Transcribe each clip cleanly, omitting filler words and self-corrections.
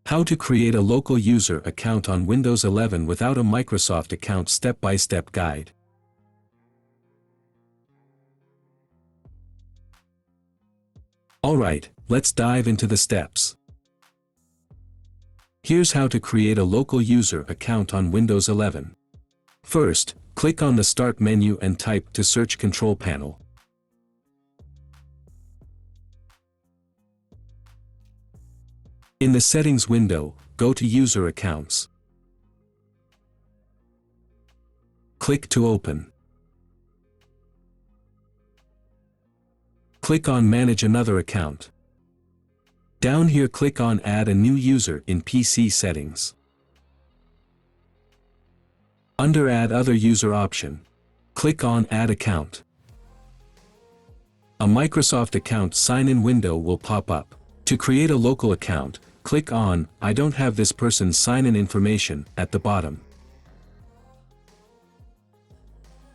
How to create a local user account on Windows 11 without a Microsoft account step-by-step guide. Alright, let's dive into the steps. Here's how to create a local user account on Windows 11. First, click on the Start menu and type to Search Control Panel. In the Settings window, go to User Accounts. Click to open. Click on Manage another account. Down here click on Add a new user in PC Settings. Under Add Other User option, click on Add Account. A Microsoft account sign-in window will pop up. To create a local account, click on I don't have this person's sign-in information at the bottom.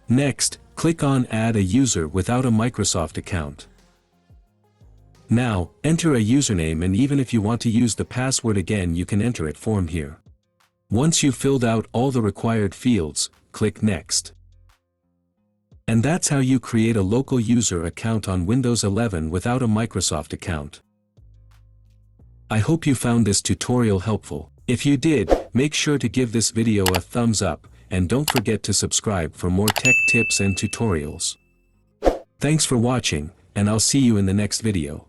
Next, click on Add a user without a Microsoft account. Now, enter a username, and even if you want to use the password again, you can enter it from here. Once you've filled out all the required fields, click Next. And that's how you create a local user account on Windows 11 without a Microsoft account. I hope you found this tutorial helpful. If you did, make sure to give this video a thumbs up, and don't forget to subscribe for more tech tips and tutorials. Thanks for watching, and I'll see you in the next video.